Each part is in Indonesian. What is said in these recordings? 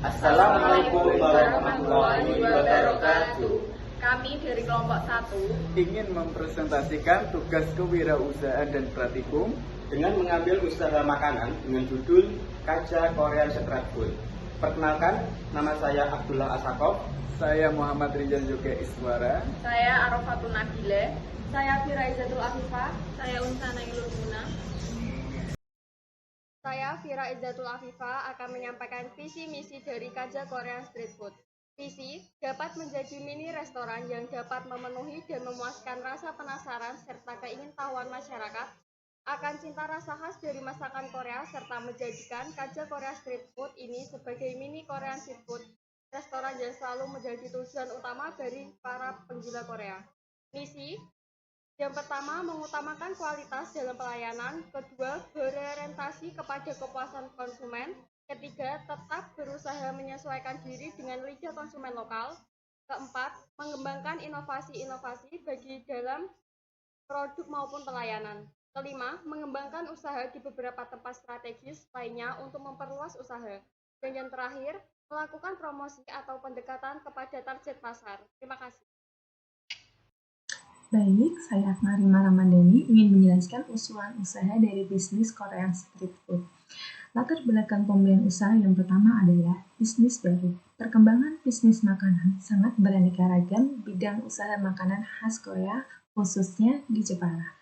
Assalamualaikum warahmatullahi wabarakatuh. Kami dari kelompok 1 ingin mempresentasikan tugas kewirausahaan dan praktikum dengan mengambil usaha makanan dengan judul Kaja Korean Street Food. Perkenalkan, nama saya Abdullah Asakov. Saya Muhammad Rizal Joge Iswara. Saya Arofatun Nabile. Saya Fira Izzatul Afifah. Saya Unsana Ilmuna. Saya Fira Izzatul Afifah akan menyampaikan visi misi dari Kaja Korean Street Food. Visi dapat menjadi mini restoran yang dapat memenuhi dan memuaskan rasa penasaran serta keingintahuan masyarakat akan cinta rasa khas dari masakan Korea serta menjadikan Kaja Korea Street Food ini sebagai mini Korean Street Food restoran yang selalu menjadi tujuan utama dari para penggila Korea. Misi yang pertama, mengutamakan kualitas dalam pelayanan. Kedua, berorientasi kepada kepuasan konsumen. Ketiga, tetap berusaha menyesuaikan diri dengan liga konsumen lokal. Keempat, mengembangkan inovasi-inovasi bagi dalam produk maupun pelayanan. Kelima, mengembangkan usaha di beberapa tempat strategis lainnya untuk memperluas usaha. Dan yang terakhir, melakukan promosi atau pendekatan kepada target pasar. Terima kasih. Baik, saya Akmarima Ramadhani ingin menjelaskan usulan usaha dari bisnis Korean Street Food. Latar belakang pembelian usaha yang pertama adalah bisnis baru. Perkembangan bisnis makanan sangat beraneka ragam bidang usaha makanan khas Korea, khususnya di Jepara.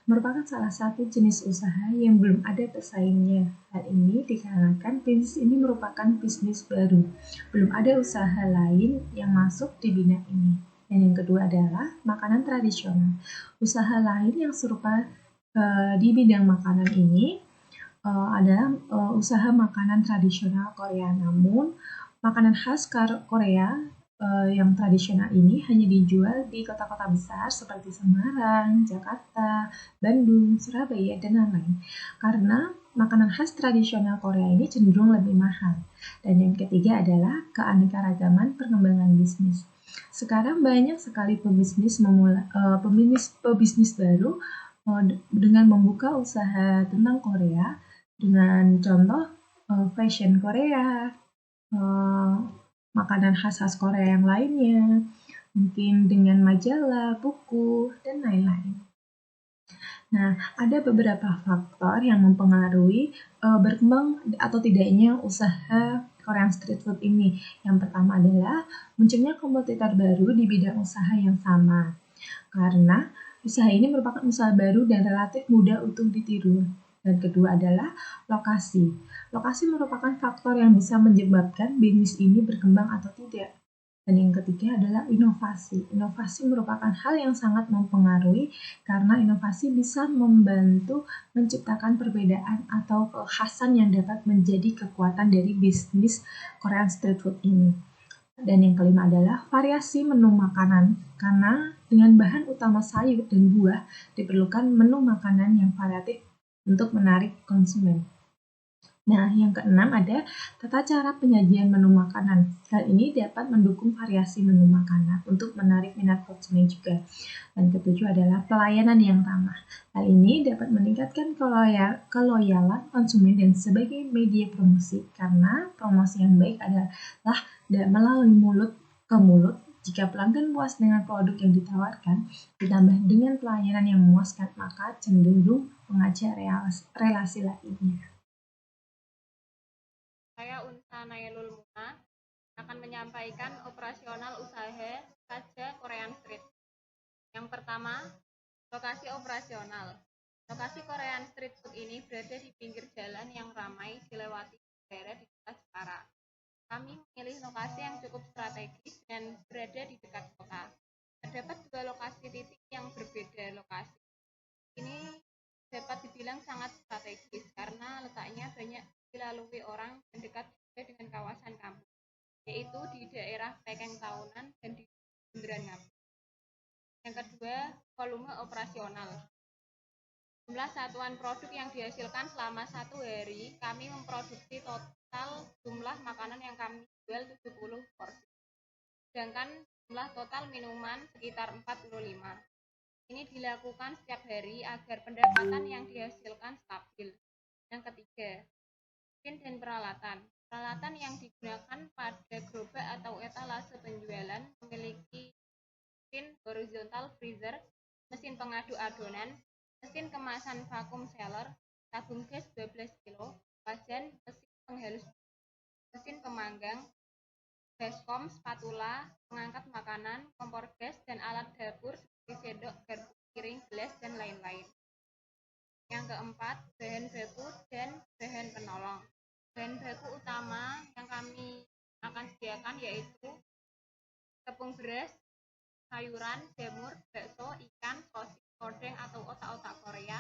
Merupakan salah satu jenis usaha yang belum ada pesaingnya. Hal ini dikarenakan bisnis ini merupakan bisnis baru. Belum ada usaha lain yang masuk di bidang ini. Dan yang kedua adalah makanan tradisional. Usaha lain yang serupa di bidang makanan ini adalah usaha makanan tradisional Korea. Namun, makanan khas Korea yang tradisional ini hanya dijual di kota-kota besar seperti Semarang, Jakarta, Bandung, Surabaya, dan lain-lain. Karena makanan khas tradisional Korea ini cenderung lebih mahal. Dan yang ketiga adalah keanekaragaman perkembangan bisnis. Sekarang banyak sekali pebisnis baru dengan membuka usaha tentang Korea dengan contoh fashion Korea, makanan khas Korea yang lainnya, mungkin dengan majalah, buku, dan lain-lain. Nah, ada beberapa faktor yang mempengaruhi berkembang atau tidaknya usaha Korean Street Food ini. Yang pertama adalah munculnya kompetitor baru di bidang usaha yang sama. Karena usaha ini merupakan usaha baru dan relatif mudah untuk ditiru. Dan kedua adalah lokasi. Lokasi merupakan faktor yang bisa menyebabkan bisnis ini berkembang atau tidak. Dan yang ketiga adalah inovasi. Inovasi merupakan hal yang sangat mempengaruhi karena inovasi bisa membantu menciptakan perbedaan atau kekhasan yang dapat menjadi kekuatan dari bisnis Korean Street Food ini. Dan yang kelima adalah variasi menu makanan. Karena dengan bahan utama sayur dan buah, diperlukan menu makanan yang variatif untuk menarik konsumen. Nah, yang keenam ada tata cara penyajian menu makanan. Hal ini dapat mendukung variasi menu makanan untuk menarik minat konsumen juga. Dan ketujuh adalah pelayanan yang ramah. Hal ini dapat meningkatkan keloyalan konsumen dan sebagai media promosi. Karena promosi yang baik adalah melalui mulut ke mulut. Jika pelanggan puas dengan produk yang ditawarkan, ditambah dengan pelayanan yang memuaskan, maka cenderung mengajak relasi lainnya. Saya Unsana Ilmuna akan menyampaikan operasional usaha Kaja Korean Street. Yang pertama, lokasi operasional. Lokasi Korean Street Food ini berada di pinggir jalan yang ramai dilewati daerah di kota Jepara. Kami memilih lokasi yang cukup strategis dan berada di dekat kota. Terdapat dua lokasi titik yang berbeda lokasi. Ini dapat dibilang sangat strategis karena letaknya banyak dilalui orang dan dekat juga dengan kawasan kampus, yaitu di daerah Pekeng Tahunan dan di Bundaran Ngabu. Yang kedua, volume operasional. Jumlah satuan produk yang dihasilkan selama 1 hari, kami memproduksi total jumlah makanan yang kami jual 70 porsi. Sedangkan jumlah total minuman sekitar 45. Ini dilakukan setiap hari agar pendapatan yang dihasilkan stabil. Yang ketiga, mesin dan peralatan. Peralatan yang digunakan horizontal freezer, mesin pengadu adonan, mesin kemasan vakum sealer, tabung gas 12 kg, wajan, mesin penghalus, mesin pemanggang, baskom, spatula, pengangkat makanan, kompor gas, dan alat dapur seperti sendok, garpu, piring, gelas, dan lain-lain. Yang keempat, bahan baku dan bahan penolong. Bahan baku utama yang kami akan sediakan yaitu tepung beras, sayuran, jamur, bakso, ikan, sosis, kodeng atau otak-otak Korea,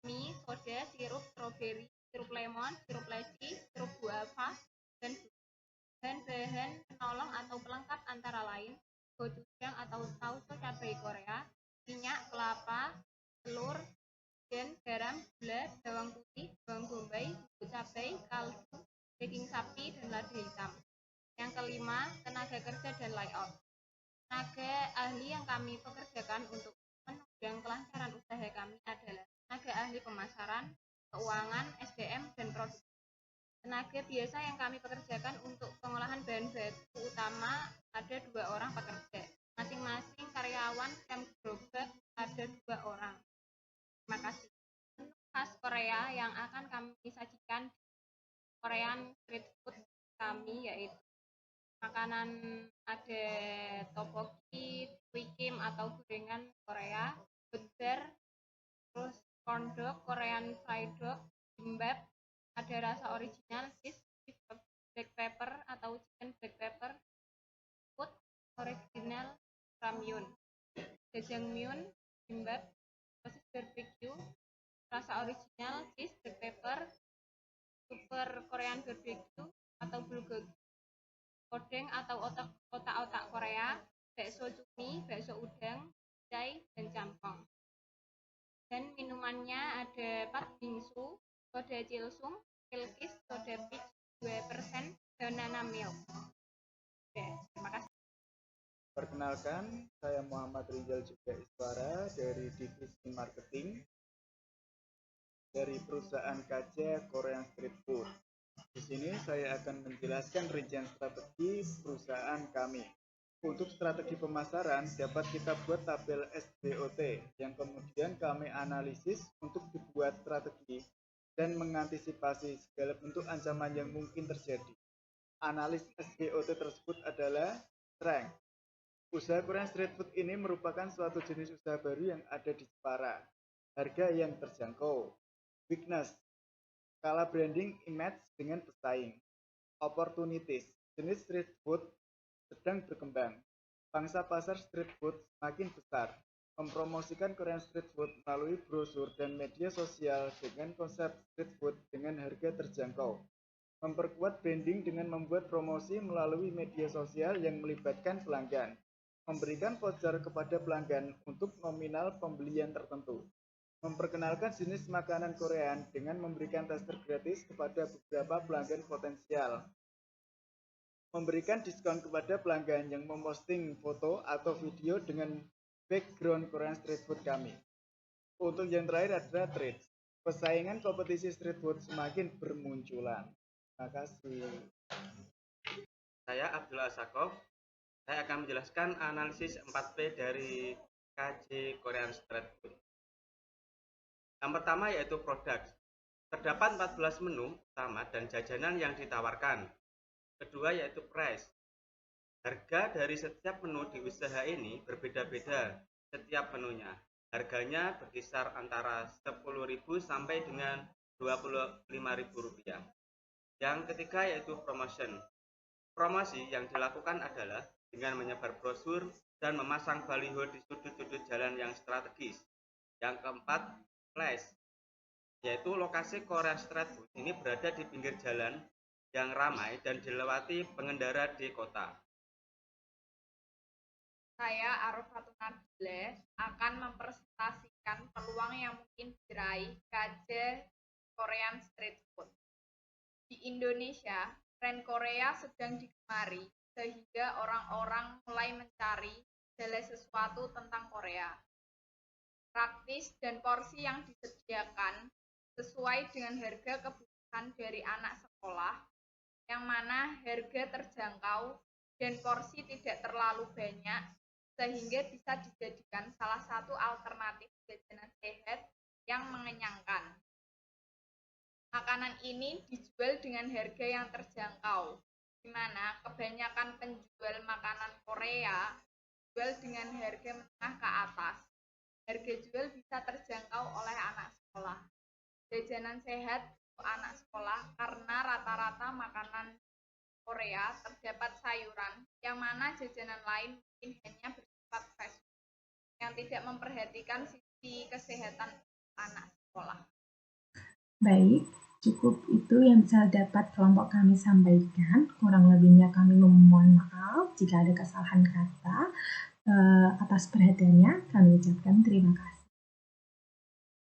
mie, soda, sirup stroberi, sirup lemon, sirup leci, sirup guava, dan bahan-bahan penolong atau pelengkap antara lain gochujang atau tauco cabai Korea, minyak, kelapa, telur, dan garam, gula, bawang putih, bawang bombay, bubuk cabai, kaldu, daging sapi, dan lada hitam. Yang kelima, tenaga kerja dan layout. Tenaga ahli yang kami pekerjakan untuk menunjang kelancaran usaha kami adalah tenaga ahli pemasaran, keuangan, SDM, dan produksi. Tenaga biasa yang kami pekerjakan untuk pengolahan bahan baku utama ada 2 orang pekerja. Masing-masing karyawan camp gerobak ada 2 orang. Terima kasih. Menu khas Korea yang akan kami sajikan di Korean street food kami yaitu makanan ada tteokbokki, kwikim atau gorengan Korea, burger, terus corn dog, Korean fried dog, bibimbap, ada rasa original, cheese, black pepper atau chicken black pepper, food, original ramyun, jjajangmyeon, bibimbap, sosis barbecue, rasa original, cheese, black pepper, super Korean barbecue atau bulgogi, kodeng atau otak-otak Korea, bakso cumi, bakso udang, chai, dan campong. Dan minumannya ada pat bingsu, soda cilsung, kilkis, soda peach 2%, banana milk. Oke, terima kasih. Perkenalkan, saya Muhammad Rizal Juga Iswara dari Divisi Marketing dari perusahaan KJ Korean Street Food. Di sini saya akan menjelaskan rincian strategi perusahaan kami. Untuk strategi pemasaran dapat kita buat tabel SBOT yang kemudian kami analisis untuk dibuat strategi dan mengantisipasi segala bentuk ancaman yang mungkin terjadi. Analis SBOT tersebut adalah strength. Usaha Korean Street Food ini merupakan suatu jenis usaha baru yang ada di Jepara. Harga yang terjangkau. Weakness. Skala branding image dengan pesaing. Opportunities. Jenis street food sedang berkembang. Pangsa pasar street food semakin besar. Mempromosikan Korean street food melalui brosur dan media sosial dengan konsep street food dengan harga terjangkau. Memperkuat branding dengan membuat promosi melalui media sosial yang melibatkan pelanggan. Memberikan voucher kepada pelanggan untuk nominal pembelian tertentu. Memperkenalkan jenis makanan Korean dengan memberikan tester gratis kepada beberapa pelanggan potensial. Memberikan diskon kepada pelanggan yang memposting foto atau video dengan background Korean street food kami. Untuk yang terakhir adalah trade. Persaingan kompetisi street food semakin bermunculan. Terima kasih. Saya Abdul Asakov. Saya akan menjelaskan analisis 4P dari KJ Korean Street Food. Yang pertama yaitu produk. Terdapat 14 menu utama dan jajanan yang ditawarkan. Kedua yaitu price. Harga dari setiap menu di usaha ini berbeda-beda setiap menunya. Harganya berkisar antara 10.000 sampai dengan 25.000 rupiah. Yang ketiga yaitu promotion. Promosi yang dilakukan adalah dengan menyebar brosur dan memasang baliho di sudut-sudut jalan yang strategis. Yang keempat, flash, yaitu lokasi Korean Street Food ini berada di pinggir jalan yang ramai dan dilewati pengendara di kota. Saya Arofatu Nabila akan mempresentasikan peluang yang mungkin diraih KJ Korean Street Food. Di Indonesia, tren Korea sedang digemari sehingga orang-orang mulai mencari segala sesuatu tentang Korea. Praktis dan porsi yang disediakan sesuai dengan harga kebutuhan dari anak sekolah, yang mana harga terjangkau dan porsi tidak terlalu banyak sehingga bisa dijadikan salah satu alternatif jajanan sehat yang mengenyangkan. Makanan ini dijual dengan harga yang terjangkau, di mana kebanyakan penjual makanan Korea jual dengan harga menengah ke atas. Harga jual bisa terjangkau oleh anak sekolah. Jajanan sehat untuk anak sekolah karena rata-rata makanan Korea terdapat sayuran, yang mana jajanan lain mungkin hanya bersifat fast food, yang tidak memperhatikan sisi kesehatan anak sekolah. Baik, cukup itu yang bisa dapat kelompok kami sampaikan. Kurang lebihnya kami memohon maaf jika ada kesalahan kata. Atas perhatiannya kami ucapkan terima kasih.